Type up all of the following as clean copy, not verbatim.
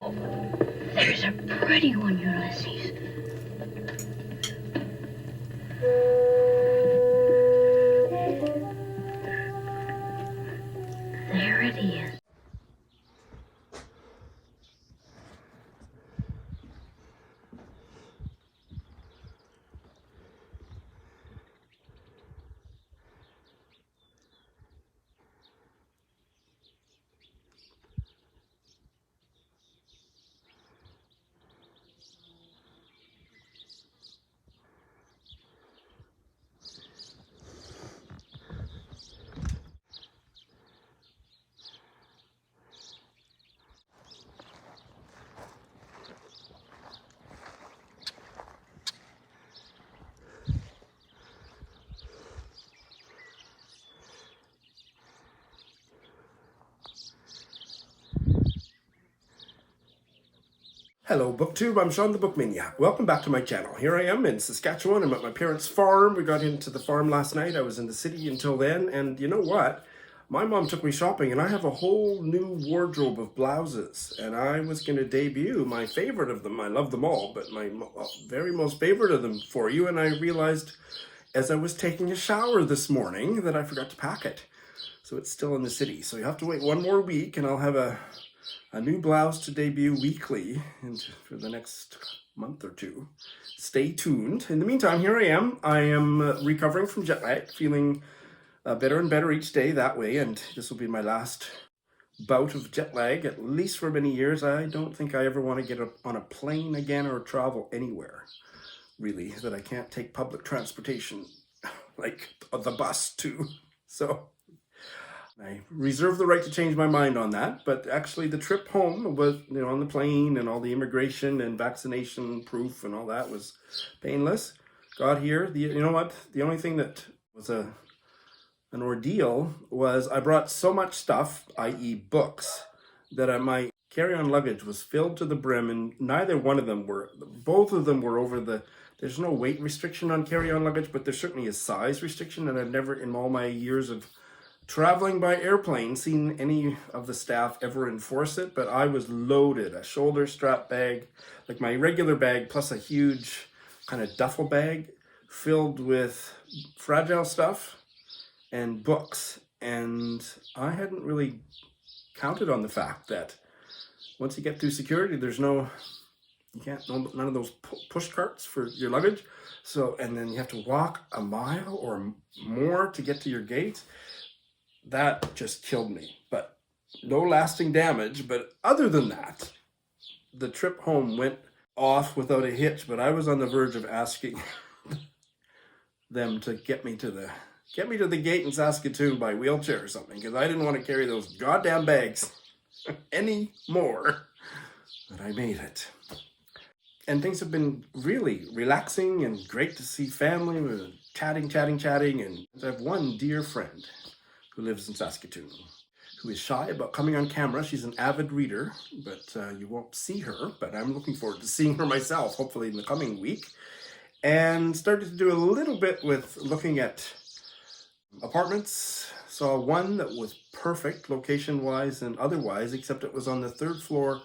There's a pretty one, Ulysses. There it is. Hello BookTube, I'm Sean the Book Maniac. Welcome back to my channel. Here I am in Saskatchewan. I'm at my parents' farm. We got into the farm last night. I was in the city until then, and you know what? My mom took me shopping and I have a whole new wardrobe of blouses, and I was going to debut my favorite of them. I love them all, but my very most favorite of them for you, and I realized as I was taking a shower this morning that I forgot to pack it. So it's still in the city. So you have to wait one more week and I'll have a new blouse to debut weekly for the next month or two. Stay tuned. In the meantime, here I am. I am recovering from jet lag, feeling better and better each day that way, and this will be my last bout of jet lag, at least for many years. I don't think I ever want to get on a plane again or travel anywhere, really, that I can't take public transportation, like the bus too. So I reserve the right to change my mind on that, but actually the trip home was, on the plane and all the immigration and vaccination proof and all that was painless. Got here, you know what? The only thing that was an ordeal was I brought so much stuff, i.e. books, that my carry-on luggage was filled to the brim, and both of them were over there's no weight restriction on carry-on luggage, but there certainly is size restriction, and I've never in all my years of traveling by airplane seen any of the staff ever enforce it, but I was loaded. A shoulder strap bag, like my regular bag, plus a huge kind of duffel bag filled with fragile stuff and books. And I hadn't really counted on the fact that once you get through security, none of those push carts for your luggage. So, and then you have to walk a mile or more to get to your gate. That just killed me, but no lasting damage. But other than that, the trip home went off without a hitch, but I was on the verge of asking them to get me to the gate in Saskatoon by wheelchair or something, because I didn't want to carry those goddamn bags anymore. But I made it. And things have been really relaxing and great to see family. We're chatting, and I have one dear friend who lives in Saskatoon, who is shy about coming on camera. She's an avid reader, but you won't see her, but I'm looking forward to seeing her myself, hopefully in the coming week. And started to do a little bit with looking at apartments. Saw one that was perfect location-wise and otherwise, except it was on the 3rd floor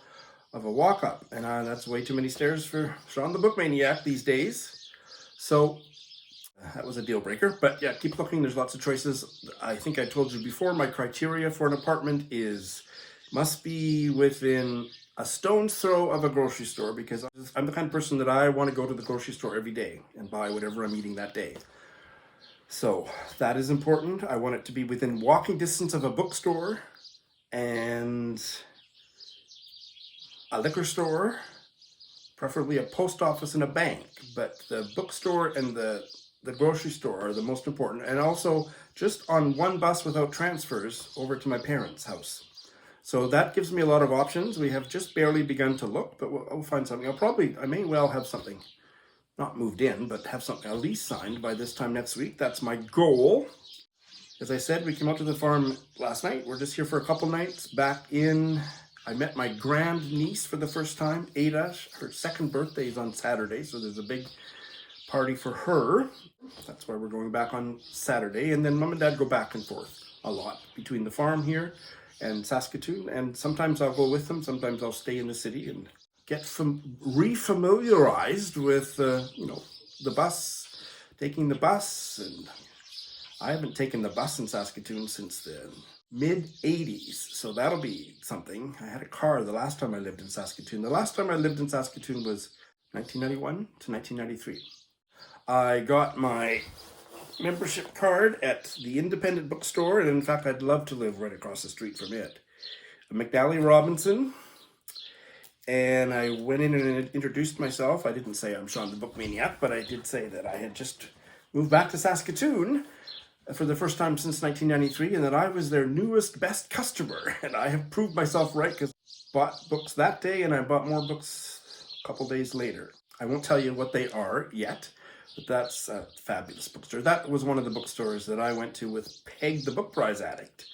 of a walk-up. And that's way too many stairs for Sean the Book Maniac these days. So that was a deal breaker, but yeah, keep looking. There's lots of choices. I think I told you before, my criteria for an apartment must be within a stone's throw of a grocery store, because I'm the kind of person that I want to go to the grocery store every day and buy whatever I'm eating that day. So that is important. I want it to be within walking distance of a bookstore and a liquor store, preferably a post office and a bank, but the bookstore and the grocery store are the most important, and also just on one bus without transfers over to my parents' house. So that gives me a lot of options. We have just barely begun to look, but we'll find something. I may well have something, not moved in, but have something, a lease signed by this time next week. That's my goal. As I said, we came out to the farm last night. We're just here for a couple nights. I met my grand niece for the first time, Ada. Her second birthday is on Saturday, so there's a big party for her. That's why we're going back on Saturday, and then Mom and Dad go back and forth a lot between the farm here and Saskatoon, and sometimes I'll go with them, sometimes I'll stay in the city and get refamiliarized with, the bus, taking the bus, and I haven't taken the bus in Saskatoon since the mid-'80s, so that'll be something. I had a car the last time I lived in Saskatoon. The last time I lived in Saskatoon was 1991 to 1993. I got my membership card at the independent bookstore, and in fact I'd love to live right across the street from it. McNally Robinson, and I went in and introduced myself. I didn't say I'm Sean the Book Maniac, but I did say that I had just moved back to Saskatoon for the first time since 1993, and that I was their newest best customer, and I have proved myself right because I bought books that day and I bought more books a couple days later. I won't tell you what they are yet, but that's a fabulous bookstore. That was one of the bookstores that I went to with Peg the Book Prize Addict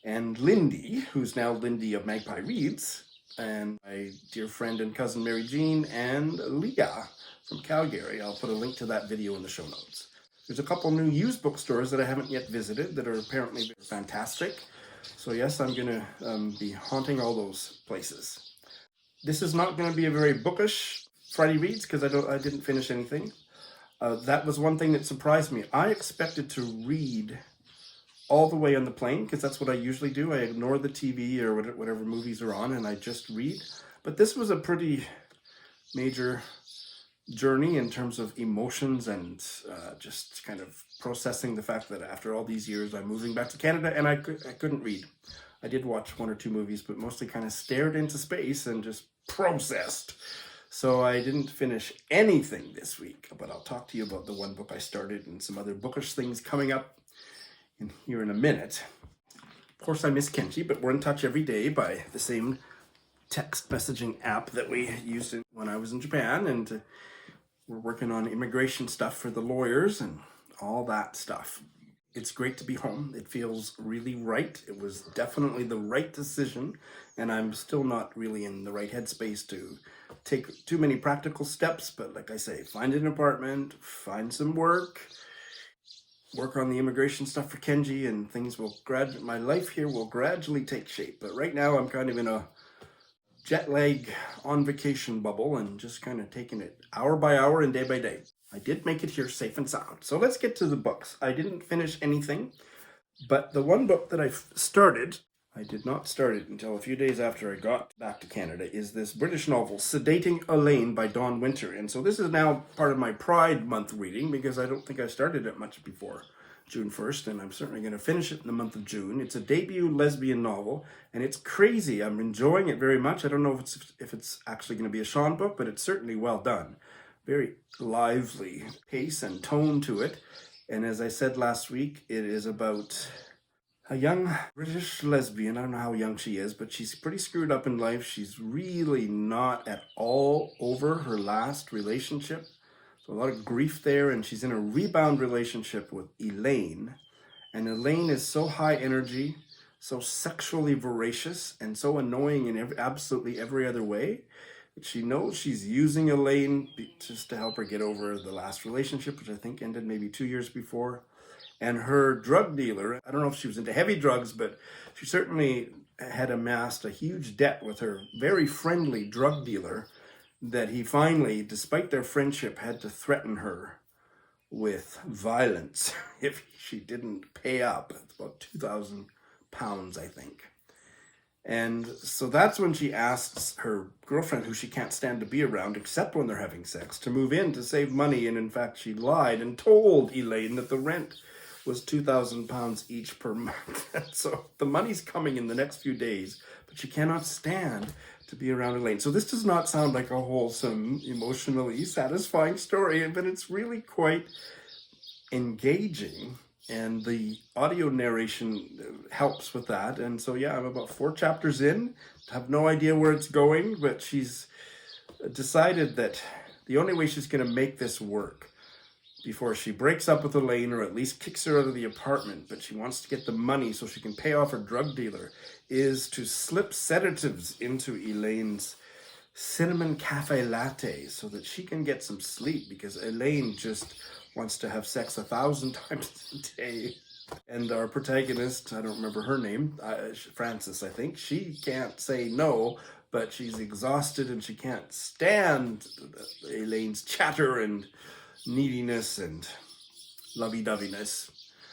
and Lindy, who's now Lindy of Magpie Reads, and my dear friend and cousin Mary Jean, and Leah from Calgary. I'll put a link to that video in the show notes. There's a couple new used bookstores that I haven't yet visited that are apparently fantastic. So yes, I'm going to be haunting all those places. This is not going to be a very bookish Friday Reads because I didn't finish anything. That was one thing that surprised me. I expected to read all the way on the plane because that's what I usually do. I ignore the TV or whatever movies are on and I just read. But this was a pretty major journey in terms of emotions and just kind of processing the fact that after all these years I'm moving back to Canada and I couldn't read. I did watch one or two movies, but mostly kind of stared into space and just processed. So I didn't finish anything this week, but I'll talk to you about the one book I started and some other bookish things coming up here in a minute. Of course, I miss Kenji, but we're in touch every day by the same text messaging app that we used when I was in Japan, and we're working on immigration stuff for the lawyers and all that stuff. It's great to be home. It feels really right. It was definitely the right decision, and I'm still not really in the right headspace to take too many practical steps, but like I say, find an apartment, find some work on the immigration stuff for Kenji, and things will my life here will gradually take shape. But right now I'm kind of in a jet lag on vacation bubble and just kind of taking it hour by hour and day by day. I did make it here safe and sound. So let's get to the books. I didn't finish anything, but the one book that I started, I did not start it until a few days after I got back to Canada, is this British novel, Sedating Elaine by Dawn Winter. And so this is now part of my Pride Month reading because I don't think I started it much before June 1st, and I'm certainly going to finish it in the month of June. It's a debut lesbian novel, and it's crazy. I'm enjoying it very much. I don't know if it's actually going to be a Sean book, but it's certainly well done. Very lively pace and tone to it. And as I said last week, it is about a young British lesbian. I don't know how young she is, but she's pretty screwed up in life. She's really not at all over her last relationship. So a lot of grief there, and she's in a rebound relationship with Elaine. And Elaine is so high energy, so sexually voracious, and so annoying in absolutely every other way. But she knows she's using Elaine just to help her get over the last relationship, which I think ended maybe 2 years before. And her drug dealer, I don't know if she was into heavy drugs, but she certainly had amassed a huge debt with her very friendly drug dealer that he finally, despite their friendship, had to threaten her with violence if she didn't pay up. It's about £2,000, I think. And so that's when she asks her girlfriend, who she can't stand to be around except when they're having sex, to move in to save money. And in fact, she lied and told Elaine that the rent was £2,000 each per month. So the money's coming in the next few days, but she cannot stand to be around Elaine. So this does not sound like a wholesome, emotionally satisfying story, but it's really quite engaging. And the audio narration helps with that. And so, yeah, I'm about 4 chapters in. I have no idea where it's going, but she's decided that the only way she's going to make this work before she breaks up with Elaine, or at least kicks her out of the apartment, but she wants to get the money so she can pay off her drug dealer, is to slip sedatives into Elaine's cinnamon cafe latte so that she can get some sleep, because Elaine just wants to have sex 1,000 times a day. And our protagonist, I don't remember her name, Frances, I think, she can't say no, but she's exhausted and she can't stand Elaine's chatter and neediness and lovey-doveyness.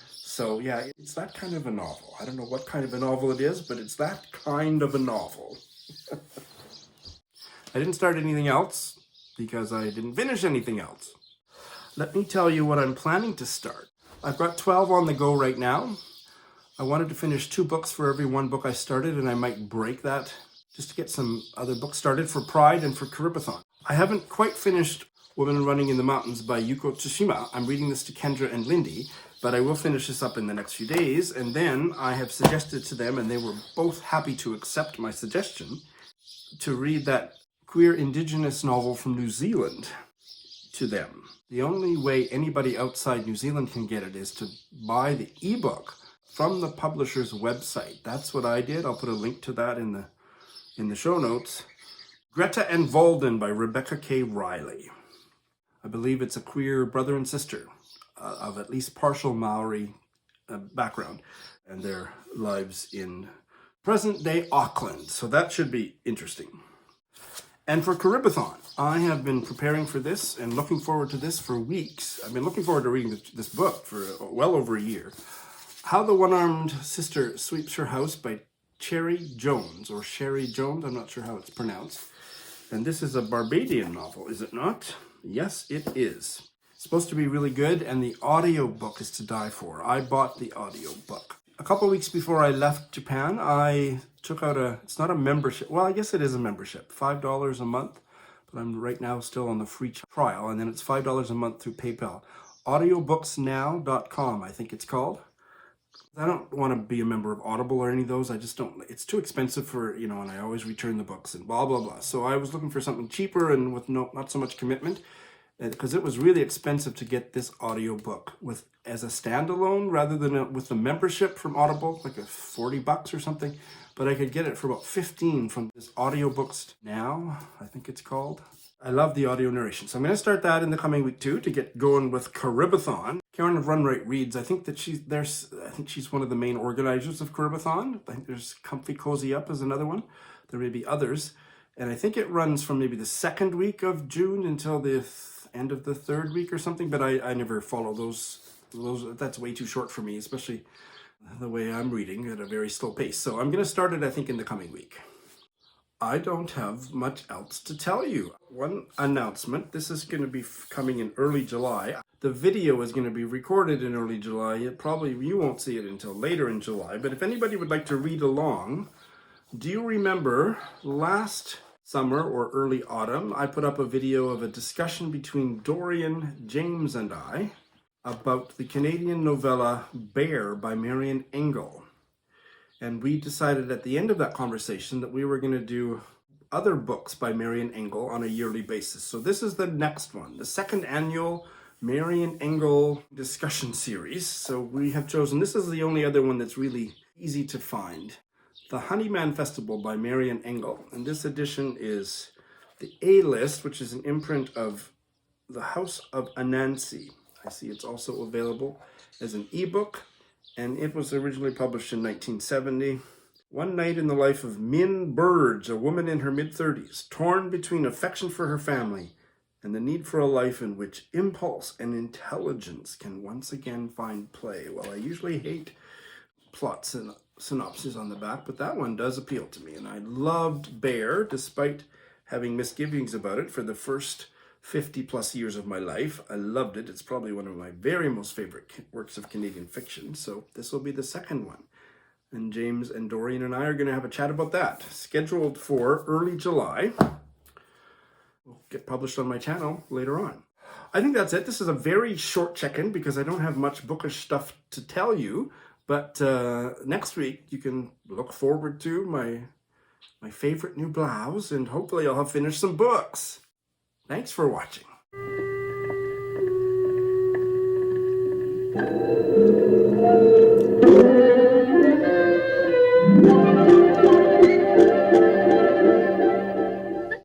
So yeah, it's that kind of a novel. I don't know what kind of a novel it is, but it's that kind of a novel. I didn't start anything else because I didn't finish anything else. Let me tell you what I'm planning to start. I've got 12 on the go right now. I wanted to finish 2 books for every 1 book I started, and I might break that just to get some other books started for Pride and for Caribathon. I haven't quite finished Women Running in the Mountains by Yuko Tsushima. I'm reading this to Kendra and Lindy, but I will finish this up in the next few days, and then I have suggested to them, and they were both happy to accept my suggestion, to read that queer Indigenous novel from New Zealand to them. The only way anybody outside New Zealand can get it is to buy the ebook from the publisher's website. That's what I did. I'll put a link to that in the show notes. Greta and Valdin by Rebecca K. Reilly. I believe it's a queer brother and sister of at least partial Maori background and their lives in present-day Auckland. So that should be interesting. And for Caribathon, I have been preparing for this and looking forward to this for weeks. I've been looking forward to reading this book for well over a year. How the One-Armed Sister Sweeps Her House by Cherie Jones, or Cherie Jones, I'm not sure how it's pronounced. And this is a Barbadian novel, is it not? Yes, it is. It's supposed to be really good, and the audiobook is to die for. I bought the audiobook. A couple of weeks before I left Japan, I took out it's not a membership. Well, I guess it is a membership, $5 a month. But I'm right now still on the free trial, and then it's $5 a month through PayPal. Audiobooksnow.com, I think it's called. I don't want to be a member of Audible or any of those. I just don't. It's too expensive for, and I always return the books and blah, blah, blah. So I was looking for something cheaper and with not so much commitment, because it was really expensive to get this audiobook as a standalone rather than with the membership from Audible, like $40 or something. But I could get it for about $15 from this Audiobooks Now, I think it's called. I love the audio narration. So I'm going to start that in the coming week too, to get going with Caribathon. Karen of Run Right Reads, I think she's one of the main organizers of Caribathon. I think there's Comfy Cozy Up is another one. There may be others. And I think it runs from maybe the 2nd week of June until the end of the 3rd week or something, but I never follow those. That's way too short for me, especially the way I'm reading at a very slow pace. So I'm going to start it, I think, in the coming week. I don't have much else to tell you. One announcement, this is going to be coming in early July. The video is going to be recorded in early July. You won't see it until later in July, but if anybody would like to read along, do you remember last summer or early autumn, I put up a video of a discussion between Dorian, James, and I about the Canadian novella Bear by Marian Engel. And we decided at the end of that conversation that we were going to do other books by Marian Engel on a yearly basis. So this is the next one, the 2nd annual Marian Engel discussion series. So we have chosen, this is the only other one that's really easy to find, The Honeyman Festival by Marian Engel. And this edition is the A-List, which is an imprint of The House of Anansi. I see it's also available as an ebook, and it was originally published in 1970. One night in the life of Min Burge, a woman in her mid-30s, torn between affection for her family and the need for a life in which impulse and intelligence can once again find play. Well, I usually hate plots and synopses on the back, but that one does appeal to me. And I loved Bear, despite having misgivings about it for the first 50 plus years of my life. I loved it. It's probably one of my very most favorite works of Canadian fiction. So this will be the second one. And James and Dorian and I are going to have a chat about that. Scheduled for early July. Will get published on my channel later on. I think that's it. This is a very short check-in because I don't have much bookish stuff to tell you. But next week you can look forward to my favorite new blouse, and hopefully I'll have finished some books. Thanks for watching.